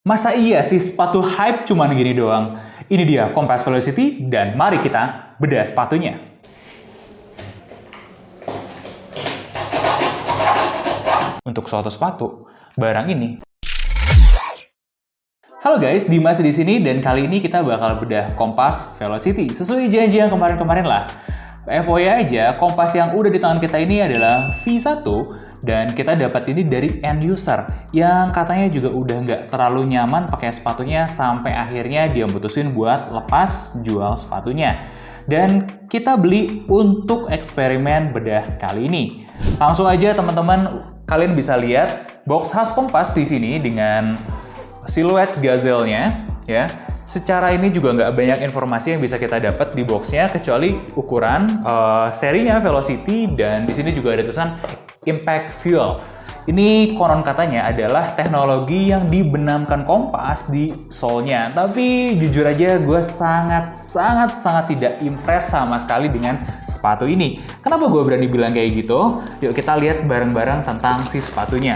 Masa iya sih sepatu hype cuman gini doang? Ini dia Kompas Velocity dan mari kita bedah sepatunya. Untuk suatu sepatu, barang ini. Halo guys, Dimas di sini dan kali ini kita bakal bedah Kompas Velocity sesuai janji yang kemarin-kemarin lah. FYI aja, kompas yang udah di tangan kita ini adalah V1 dan kita dapat ini dari end user yang katanya juga udah nggak terlalu nyaman pakai sepatunya sampai akhirnya dia mutusin buat lepas jual sepatunya. Dan kita beli untuk eksperimen bedah kali ini. Langsung aja teman-teman, kalian bisa lihat box khas Kompas di sini dengan siluet gazelle-nya ya. Secara ini juga nggak banyak informasi yang bisa kita dapat di boxnya kecuali ukuran, serinya Velocity, dan di sini juga ada tulisan Impact Fuel. Ini konon katanya adalah teknologi yang dibenamkan Kompas di sole-nya. Tapi jujur aja gue sangat tidak impress sama sekali dengan sepatu ini. Kenapa gue berani bilang kayak gitu? Yuk kita lihat bareng-bareng tentang si sepatunya.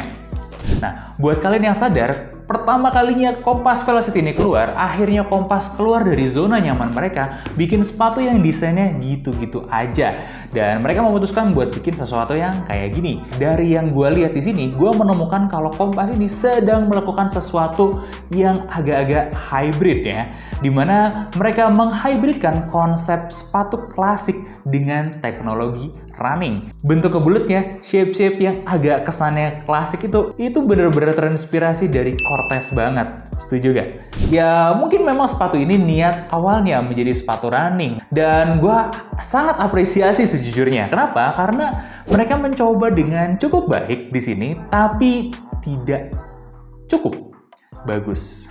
Nah, buat kalian yang sadar, pertama kalinya Kompas Velocity ini keluar, akhirnya Kompas keluar dari zona nyaman mereka, bikin sepatu yang desainnya gitu-gitu aja. Dan mereka memutuskan buat bikin sesuatu yang kayak gini. Dari yang gue lihat di sini, gue menemukan kalau Kompas ini sedang melakukan sesuatu yang agak-agak hybrid ya. Dimana mereka menghybridkan konsep sepatu klasik dengan teknologi running. Bentuk bulatnya, shape-shape yang agak kesannya klasik itu bener-bener terinspirasi dari Cortez banget. Setuju gak? Ya mungkin memang sepatu ini niat awalnya menjadi sepatu running. Dan gue sangat apresiasi sejujurnya. Kenapa? Karena mereka mencoba dengan cukup baik di sini, tapi tidak cukup bagus.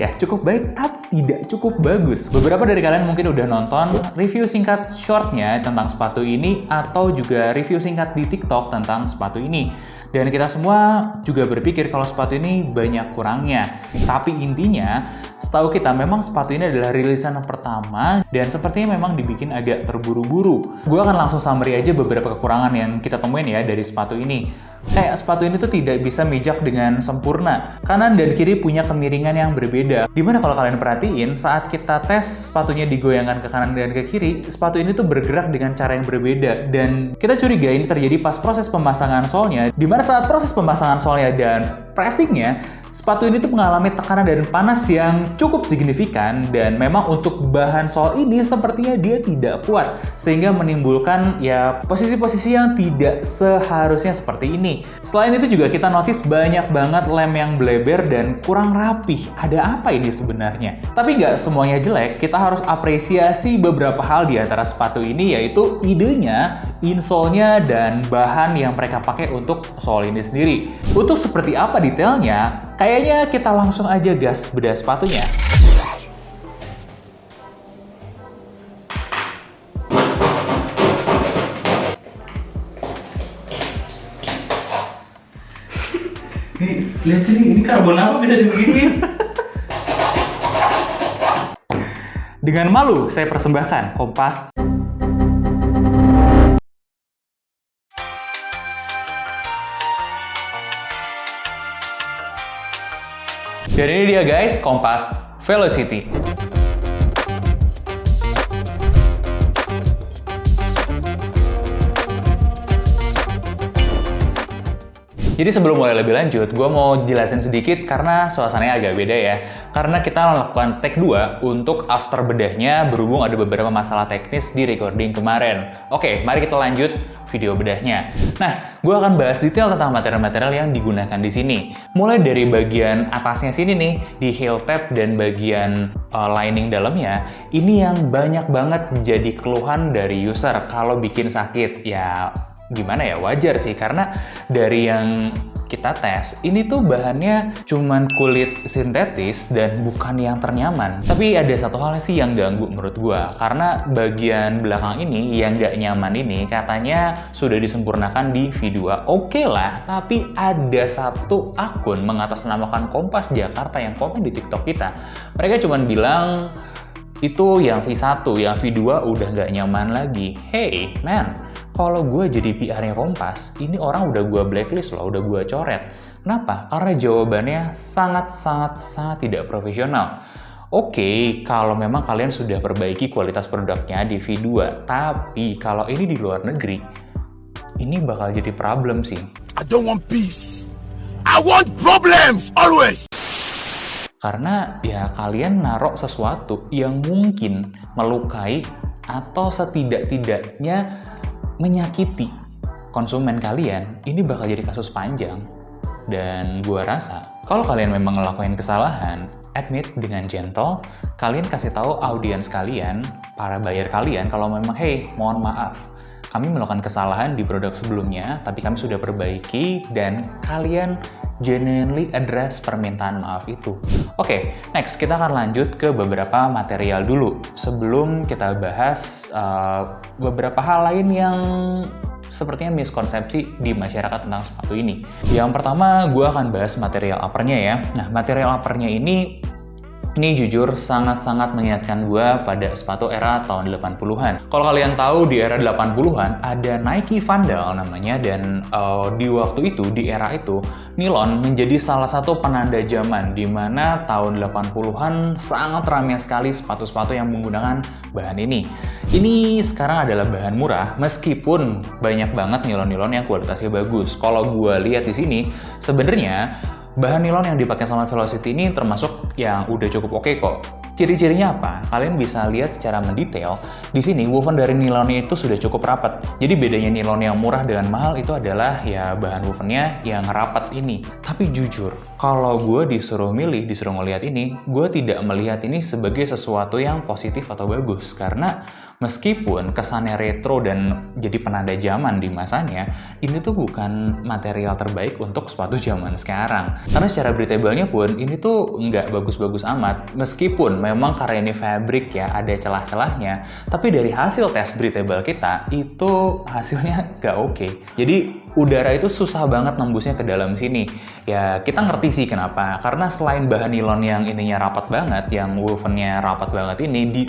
Ya, cukup baik tapi tidak cukup bagus. Beberapa dari kalian mungkin udah nonton review singkat shortnya tentang sepatu ini atau juga review singkat di TikTok tentang sepatu ini. Dan kita semua juga berpikir kalau sepatu ini banyak kurangnya. Tapi intinya, setahu kita memang sepatu ini adalah rilisan pertama dan sepertinya memang dibikin agak terburu-buru. Gue akan langsung summary aja beberapa kekurangan yang kita temuin ya dari sepatu ini. Kayak sepatu ini tuh tidak bisa mijak dengan sempurna. Kanan dan kiri punya kemiringan yang berbeda. Dimana kalau kalian perhatiin, saat kita tes sepatunya digoyangkan ke kanan dan ke kiri, sepatu ini tuh bergerak dengan cara yang berbeda. Dan kita curiga ini terjadi pas proses pemasangan solnya. Dimana saat proses pemasangan solnya dan pressingnya, sepatu ini tuh mengalami tekanan dan panas yang cukup signifikan. Dan memang untuk bahan sol ini sepertinya dia tidak kuat. Sehingga menimbulkan ya posisi-posisi yang tidak seharusnya seperti ini. Selain itu juga kita notice banyak banget lem yang bleber dan kurang rapih. Ada apa ini sebenarnya? Tapi nggak semuanya jelek, kita harus apresiasi beberapa hal di antara sepatu ini, yaitu idenya, insole-nya, dan bahan yang mereka pakai untuk sole ini sendiri. Untuk seperti apa detailnya, kayaknya kita langsung aja gas bedah sepatunya. Nih, lihat ini karbon apa bisa dibeginiin? Dengan malu, saya persembahkan Kompas. Dan ini dia guys, Kompas Velocity. Jadi sebelum mulai lebih lanjut, gue mau jelasin sedikit karena suasananya agak beda ya. Karena kita melakukan take 2 untuk after bedahnya berhubung ada beberapa masalah teknis di recording kemarin. Oke, mari kita lanjut video bedahnya. Nah, gue akan bahas detail tentang material-material yang digunakan di sini. Mulai dari bagian atasnya sini nih, di heel tab dan bagian lining dalamnya, ini yang banyak banget jadi keluhan dari user kalau bikin sakit. Ya, gimana ya, wajar sih karena dari yang kita tes ini tuh bahannya cuman kulit sintetis dan bukan yang ternyaman. Tapi ada satu hal sih yang ganggu menurut gua, karena bagian belakang ini yang nggak nyaman ini katanya sudah disempurnakan di V2. Oke lah, tapi ada satu akun mengatasnamakan Kompas Jakarta yang komen di TikTok kita. Mereka cuman bilang itu yang V1, yang V2 udah nggak nyaman lagi. Hey man, kalau gue jadi PR-nya Kompas, ini orang udah gue blacklist loh, udah gue coret. Kenapa? Karena jawabannya sangat tidak profesional. Oke, kalau memang kalian sudah perbaiki kualitas produknya di V2, tapi kalau ini di luar negeri, ini bakal jadi problem sih. I don't want peace. I want problems always. Karena ya kalian naruh sesuatu yang mungkin melukai atau setidak-tidaknya menyakiti konsumen kalian, ini bakal jadi kasus panjang. Dan gua rasa, kalau kalian memang ngelakuin kesalahan, admit dengan gentle, kalian kasih tahu audiens kalian, para buyer kalian, kalau memang, hey, mohon maaf, kami melakukan kesalahan di produk sebelumnya, tapi kami sudah perbaiki, dan kalian genuinely address permintaan maaf itu. Oke, next kita akan lanjut ke beberapa material dulu, sebelum kita bahas beberapa hal lain yang sepertinya miskonsepsi di masyarakat tentang sepatu ini. Yang pertama, gue akan bahas material uppernya ya. Nah, material uppernya ini jujur sangat-sangat mengingatkan gue pada sepatu era tahun 80-an. Kalau kalian tahu di era 80-an ada Nike Vandal namanya, dan di waktu itu, di era itu, nilon menjadi salah satu penanda zaman di mana tahun 80-an sangat ramai sekali sepatu-sepatu yang menggunakan bahan ini. Ini sekarang adalah bahan murah meskipun banyak banget nilon-nilon yang kualitasnya bagus. Kalau gue lihat di sini sebenarnya bahan nilon yang dipakai sama Velocity ini termasuk yang udah cukup oke kok. Ciri-cirinya apa? Kalian bisa lihat secara mendetail. Di sini woven dari nilonnya itu sudah cukup rapat. Jadi bedanya nilon yang murah dengan mahal itu adalah ya bahan wovennya yang rapat ini. Tapi jujur, kalau gue disuruh milih, disuruh ngelihat ini, gue tidak melihat ini sebagai sesuatu yang positif atau bagus. Karena meskipun kesannya retro dan jadi penanda zaman di masanya, ini tuh bukan material terbaik untuk sepatu zaman sekarang. Karena secara breathable-nya pun, ini tuh nggak bagus-bagus amat. Meskipun memang karena ini fabric ya, ada celah-celahnya, tapi dari hasil tes breathable kita, itu hasilnya nggak oke. Jadi udara itu susah banget nembusnya ke dalam sini. Ya kita ngerti sih kenapa. Karena selain bahan nilon yang ininya rapat banget, yang wovennya rapat banget ini, di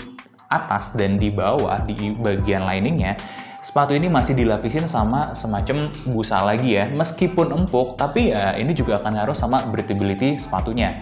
atas dan di bawah, di bagian liningnya, sepatu ini masih dilapisin sama semacam busa lagi ya. Meskipun empuk, tapi ya ini juga akan ngaruh sama breathability sepatunya.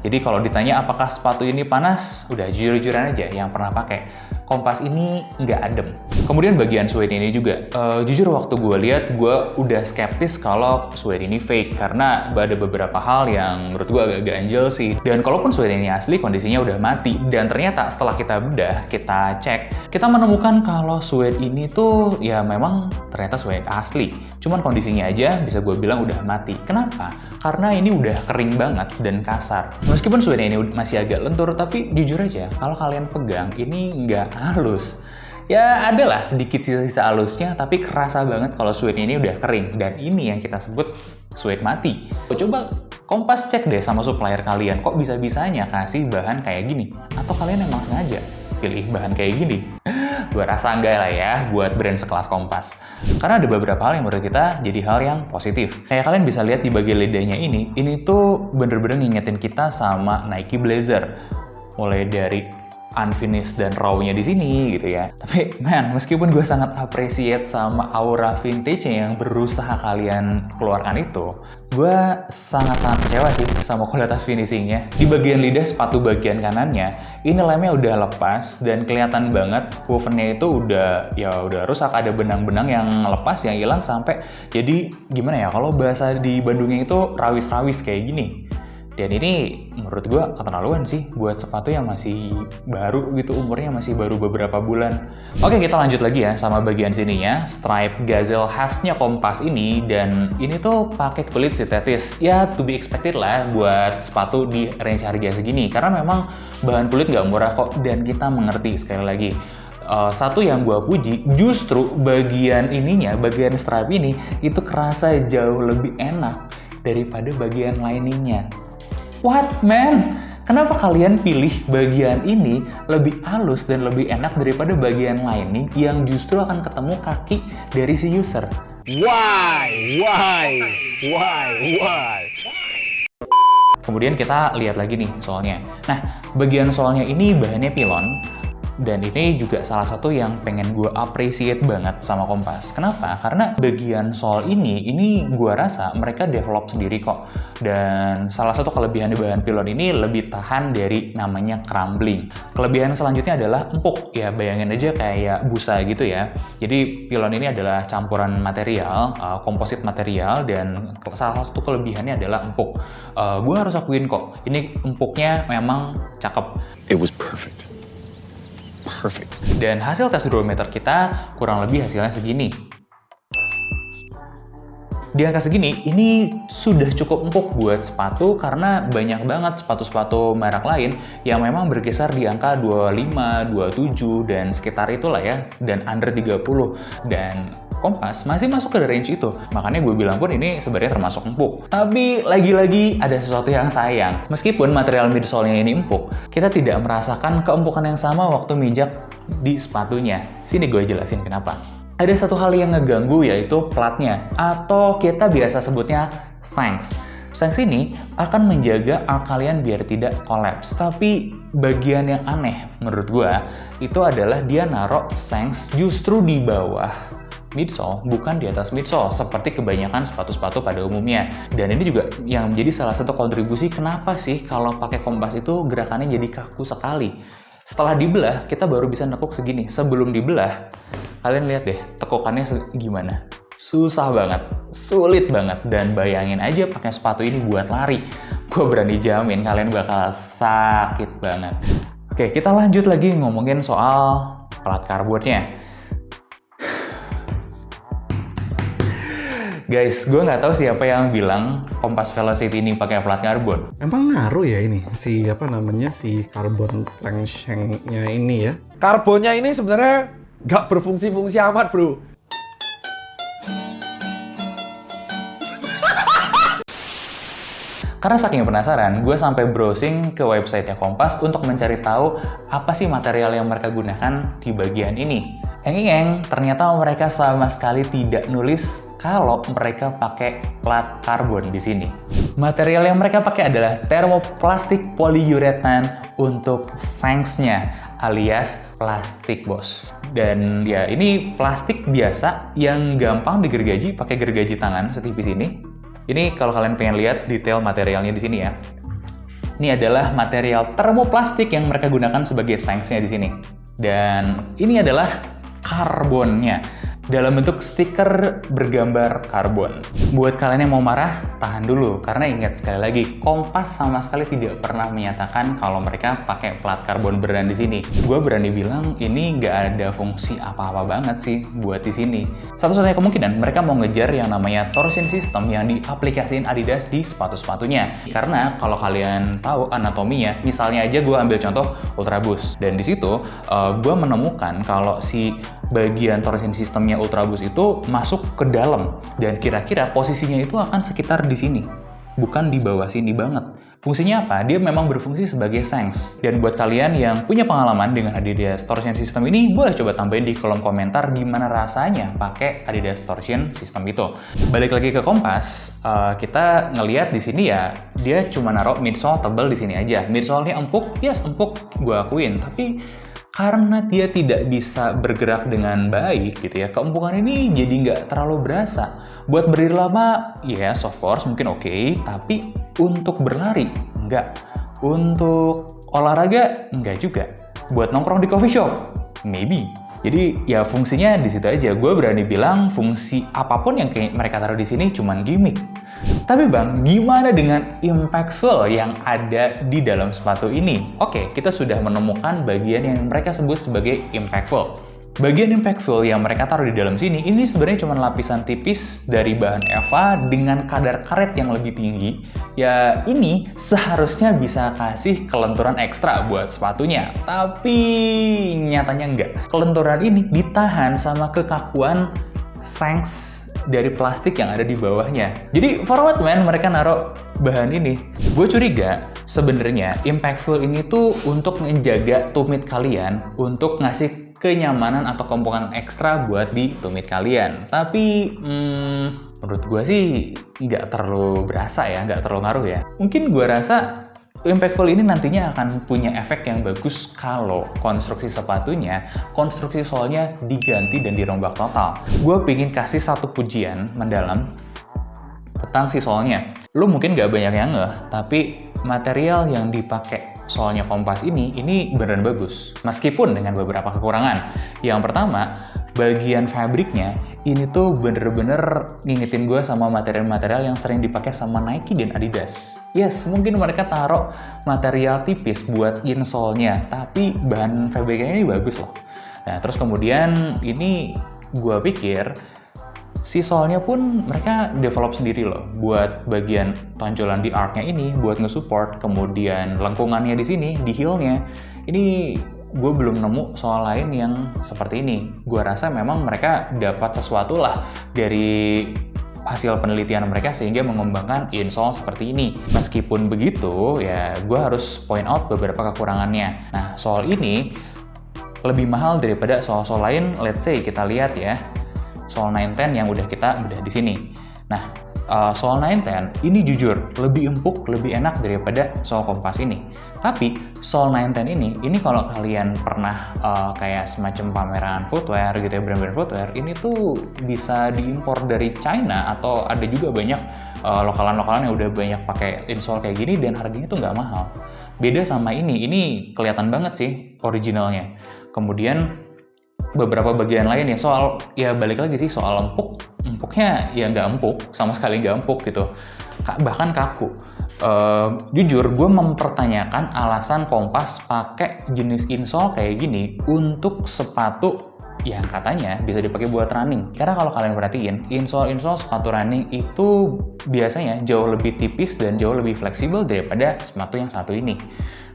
Jadi kalau ditanya apakah sepatu ini panas, udah jujur-jujuran aja yang pernah pakai. Kompas ini nggak adem. Kemudian bagian suede ini juga, jujur waktu gue lihat, gue udah skeptis kalau suede ini fake. Karena ada beberapa hal yang menurut gue agak ganjel sih. Dan kalaupun suede ini asli, kondisinya udah mati. Dan ternyata setelah kita bedah, kita cek, kita menemukan kalau suede ini tuh ya memang ternyata suede asli. Cuman kondisinya aja bisa gue bilang udah mati. Kenapa? Karena ini udah kering banget dan kasar. Meskipun suede ini masih agak lentur, tapi jujur aja, kalau kalian pegang, ini nggak halus. Ya adalah sedikit sisa-sisa halusnya, tapi kerasa banget kalau suede ini udah kering. Dan ini yang kita sebut suede mati. Coba Kompas cek deh sama supplier kalian, kok bisa-bisanya kasih bahan kayak gini? Atau kalian emang sengaja pilih bahan kayak gini? Gue rasa enggak lah ya buat brand sekelas Kompas. Karena ada beberapa hal yang menurut kita jadi hal yang positif. Kayak kalian bisa lihat di bagian lidahnya ini tuh bener-bener ngingetin kita sama Nike Blazer. Mulai dari unfinished dan raw-nya di sini gitu ya. Tapi man, meskipun gue sangat appreciate sama aura vintage-nya yang berusaha kalian keluarkan itu, gue sangat-sangat kecewa sih sama kualitas finishing-nya. Di bagian lidah sepatu bagian kanannya, ini lemnya udah lepas dan kelihatan banget woven-nya itu udah rusak, ada benang-benang yang lepas, yang hilang sampai jadi gimana ya, kalau bahasa di Bandungnya itu rawis-rawis kayak gini. Dan ini menurut gue keterlaluan sih buat sepatu yang masih baru gitu, umurnya masih baru beberapa bulan. Oke, kita lanjut lagi ya sama bagian sininya. Stripe gazelle khasnya Kompas ini, dan ini tuh pakai kulit sintetis. Ya to be expected lah buat sepatu di range harga segini, karena memang bahan kulit nggak murah kok, dan kita mengerti sekali lagi. Satu yang gue puji, justru bagian ininya, bagian stripe ini, itu kerasa jauh lebih enak daripada bagian liningnya. What man? Kenapa kalian pilih bagian ini lebih halus dan lebih enak daripada bagian lining yang justru akan ketemu kaki dari si user? Why? Kemudian kita lihat lagi nih soalnya. Nah, bagian soalnya ini bahannya pilon. Dan ini juga salah satu yang pengen gue appreciate banget sama Kompas. Kenapa? Karena bagian sol ini gue rasa mereka develop sendiri kok. Dan salah satu kelebihan di bahan pilon ini lebih tahan dari namanya crumbling. Kelebihan selanjutnya adalah empuk. Ya bayangin aja kayak busa gitu ya. Jadi pilon ini adalah campuran material, komposit material, dan salah satu kelebihannya adalah empuk. Gue harus akuin kok, ini empuknya memang cakep. It was perfect. Perfect. Dan hasil tes durometer kita kurang lebih hasilnya segini. Di angka segini, ini sudah cukup empuk buat sepatu karena banyak banget sepatu-sepatu merek lain yang memang berkisar di angka 25, 27, dan sekitar itulah ya, dan under 30. Dan Kompas masih masuk ke range itu. Makanya gue bilang pun ini sebenarnya termasuk empuk. Tapi lagi-lagi ada sesuatu yang sayang. Meskipun material midsole-nya ini empuk, kita tidak merasakan keempukan yang sama waktu mijak di sepatunya. Sini gue jelasin kenapa. Ada satu hal yang ngeganggu yaitu platnya, atau kita biasa sebutnya sanks. Sanks ini akan menjaga arc kalian biar tidak collapse. Tapi bagian yang aneh menurut gue itu adalah dia naruh sanks justru di bawah midsole, bukan di atas midsole seperti kebanyakan sepatu-sepatu pada umumnya. Dan ini juga yang menjadi salah satu kontribusi kenapa sih kalau pakai Kompas itu gerakannya jadi kaku sekali. Setelah dibelah, kita baru bisa nekuk segini. Sebelum dibelah, kalian lihat deh tekukannya gimana. Susah banget, sulit banget, dan bayangin aja pakai sepatu ini buat lari. Gue berani jamin kalian bakal sakit banget. Oke, kita lanjut lagi ngomongin soal plat karbonnya. Guys, gue nggak tahu siapa yang bilang Kompas Velocity ini pakai plat karbon. Emang ngaruh ya ini si karbon plangshanknya ini ya? Karbonnya ini sebenarnya nggak berfungsi-fungsi amat, bro. Karena saking penasaran, gue sampai browsing ke websitenya Kompas untuk mencari tahu apa sih material yang mereka gunakan di bagian ini. Ternyata mereka sama sekali tidak nulis kalau mereka pakai plat karbon di sini. Material yang mereka pakai adalah thermoplastic polyurethane untuk sanksnya, alias plastik bos. Dan ya ini plastik biasa yang gampang digergaji pakai gergaji tangan setipis ini. Ini kalau kalian pengen lihat detail materialnya di sini ya. Ini adalah material termoplastik yang mereka gunakan sebagai sanksnya di sini. Dan ini adalah karbonnya dalam bentuk stiker bergambar karbon. Buat kalian yang mau marah, tahan dulu. Karena ingat sekali lagi, Kompas sama sekali tidak pernah menyatakan kalau mereka pakai plat karbon beneran di sini. Gue berani bilang ini nggak ada fungsi apa-apa banget sih buat di sini. Satu-satunya kemungkinan mereka mau ngejar yang namanya torsion system yang diaplikasiin Adidas di sepatu-sepatunya. Karena kalau kalian tahu anatominya, misalnya aja gue ambil contoh Ultra Boost. Dan di situ gue menemukan kalau si bagian torsion systemnya Ultra Boost itu masuk ke dalam, dan kira-kira posisinya itu akan sekitar di sini, bukan di bawah sini banget. Fungsinya apa? Dia memang berfungsi sebagai sanks. Dan buat kalian yang punya pengalaman dengan Adidas Torsion System ini, boleh coba tambahin di kolom komentar gimana rasanya pakai Adidas Torsion System itu. Balik lagi ke Kompas, kita ngelihat di sini ya, dia cuma naruh midsole tebal di sini aja. Midsole-nya empuk, yes empuk, gue akuin. Tapi karena dia tidak bisa bergerak dengan baik gitu ya, keempukan ini jadi nggak terlalu berasa. Buat berdiri lama, yes of course mungkin oke, tapi untuk berlari, enggak. Untuk olahraga, enggak juga. Buat nongkrong di coffee shop, maybe. Jadi ya fungsinya di situ aja. Gue berani bilang fungsi apapun yang mereka taruh di sini cuman gimmick. Tapi bang, gimana dengan impactful yang ada di dalam sepatu ini? Oke, kita sudah menemukan bagian yang mereka sebut sebagai impactful. Bagian impactful yang mereka taruh di dalam sini, ini sebenarnya cuma lapisan tipis dari bahan EVA dengan kadar karet yang lebih tinggi. Ya, ini seharusnya bisa kasih kelenturan ekstra buat sepatunya. Tapi nyatanya enggak. Kelenturan ini ditahan sama kekakuan sanks dari plastik yang ada di bawahnya. Jadi for what man mereka naruh bahan ini? Gue curiga sebenarnya impactful ini tuh untuk menjaga tumit kalian, untuk ngasih kenyamanan atau keempukan ekstra buat di tumit kalian. Tapi menurut gue sih nggak terlalu berasa ya, nggak terlalu ngaruh ya. Mungkin gue rasa Impactful ini nantinya akan punya efek yang bagus kalau konstruksi sepatunya, konstruksi solnya diganti dan dirombak total. Gue pengen kasih satu pujian mendalam tentang si solnya. Lo mungkin gak banyak yang ngeh, tapi material yang dipakai solnya Kompas ini beneran bagus. Meskipun dengan beberapa kekurangan. Yang pertama, bagian fabriknya ini tuh bener-bener ngingetin gue sama material-material yang sering dipakai sama Nike dan Adidas. Yes, mungkin mereka taruh material tipis buat insole-nya, tapi bahan fabriknya ini bagus loh. Nah, terus kemudian ini gue pikir si solnya pun mereka develop sendiri loh buat bagian tonjolan di arc-nya ini buat nge-support, kemudian lengkungannya di sini, di heel-nya. Ini gue belum nemu soal lain yang seperti ini. Gue rasa memang mereka dapat sesuatu lah dari hasil penelitian mereka sehingga mengembangkan insole seperti ini. Meskipun begitu, ya gue harus point out beberapa kekurangannya. Nah, soal ini lebih mahal daripada soal-soal lain. Let's say kita lihat ya, soal 910 yang udah kita bedah di sini. Nah, soal 910 ini jujur lebih empuk, lebih enak daripada soal Kompas ini. Tapi soal 910 ini kalau kalian pernah kayak semacam pameran footwear gitu ya, brand-brand footwear, ini tuh bisa diimpor dari China atau ada juga banyak lokalan-lokalan yang udah banyak pakai insole kayak gini dan harganya tuh nggak mahal. Beda sama ini kelihatan banget sih originalnya. Kemudian beberapa bagian lain ya soal, ya balik lagi sih soal empuknya ya nggak empuk, sama sekali nggak empuk gitu, bahkan kaku. Jujur gue mempertanyakan alasan Kompas pakai jenis insole kayak gini untuk sepatu yang katanya bisa dipakai buat running. Karena kalau kalian perhatiin, insole sepatu running itu biasanya jauh lebih tipis dan jauh lebih fleksibel daripada sepatu yang satu ini.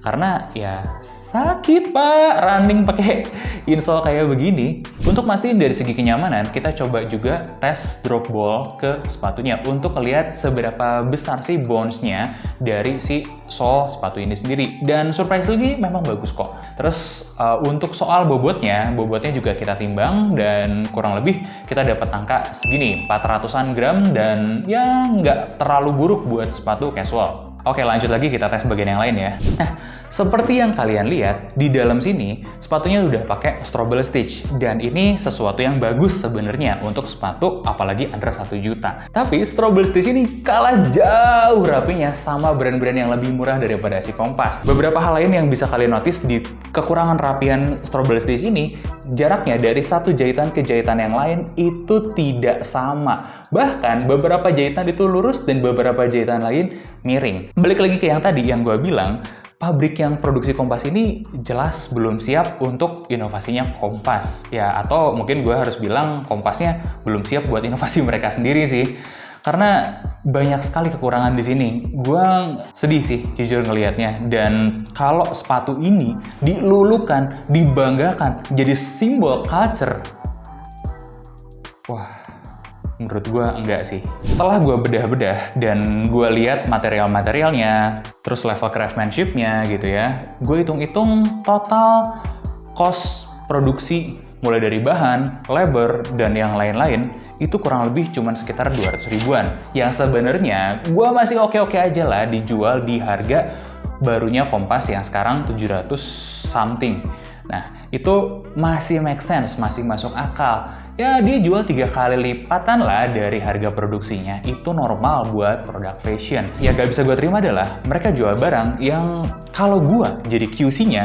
Karena ya sakit pak running pakai insole kayak begini. Untuk mastiin dari segi kenyamanan, kita coba juga tes drop ball ke sepatunya untuk lihat seberapa besar sih bounce-nya dari si sole sepatu ini sendiri. Dan surprisingly memang bagus kok. Terus untuk soal bobotnya juga kita timbang dan kurang lebih kita dapat angka segini, 400-an gram dan ya nggak terlalu buruk buat sepatu casual. Oke, lanjut lagi kita tes bagian yang lain ya. Nah, seperti yang kalian lihat, di dalam sini sepatunya udah pakai Strobel Stitch. Dan ini sesuatu yang bagus sebenarnya untuk sepatu apalagi under 1 juta. Tapi Strobel Stitch ini kalah jauh rapinya sama brand-brand yang lebih murah daripada si Kompas. Beberapa hal lain yang bisa kalian notice di kekurangan rapian Strobel Stitch ini, jaraknya dari satu jahitan ke jahitan yang lain itu tidak sama. Bahkan beberapa jahitan itu lurus dan beberapa jahitan lain miring. Balik lagi ke yang tadi yang gue bilang, pabrik yang produksi Kompas ini jelas belum siap untuk inovasinya Kompas. Ya, atau mungkin gue harus bilang Kompasnya belum siap buat inovasi mereka sendiri sih. Karena banyak sekali kekurangan di sini. Gue sedih sih jujur ngelihatnya. Dan kalau sepatu ini dilulukan, dibanggakan, jadi simbol culture, wah, menurut gue enggak sih. Setelah gue bedah-bedah dan gue lihat material-materialnya, terus level craftsmanship-nya gitu ya, gue hitung-hitung total cost produksi mulai dari bahan, labor, dan yang lain-lain itu kurang lebih cuma sekitar 200 ribuan. Yang sebenarnya gue masih oke-oke aja lah dijual di harga barunya Kompas yang sekarang 700 something. Nah, itu masih make sense, masih masuk akal. Ya, dia jual 3 kali lipatan lah dari harga produksinya. Itu normal buat produk fashion. Ya, gak bisa gue terima adalah mereka jual barang yang kalau gue jadi QC-nya,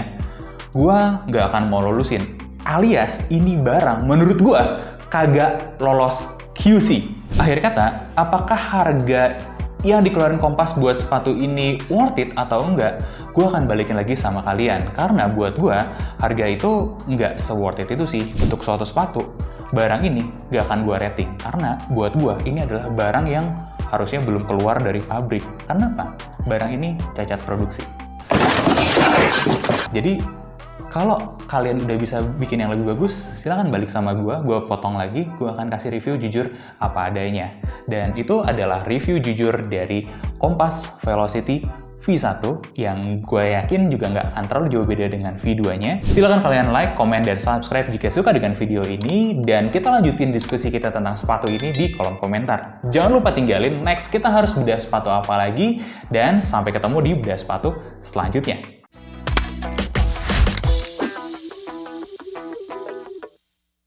gue gak akan mau lulusin. Alias, ini barang menurut gue kagak lolos QC. Akhir kata, apakah harga yang dikeluarin Kompas buat sepatu ini worth it atau enggak? Gue akan balikin lagi sama kalian. Karena buat gue, harga itu nggak se-worth it itu sih untuk suatu sepatu. Barang ini nggak akan gue rating. Karena buat gue, ini adalah barang yang harusnya belum keluar dari pabrik. Kenapa? Barang ini cacat produksi. Jadi, kalau kalian udah bisa bikin yang lebih bagus, silahkan balik sama gue potong lagi, gue akan kasih review jujur apa adanya. Dan itu adalah review jujur dari Kompas Velocity V1 yang gue yakin juga nggak akan terlalu jauh beda dengan V2-nya. Silahkan kalian like, komen, dan subscribe jika suka dengan video ini, dan kita lanjutin diskusi kita tentang sepatu ini di kolom komentar. Jangan lupa tinggalin next kita harus bedah sepatu apa lagi, dan sampai ketemu di bedah sepatu selanjutnya.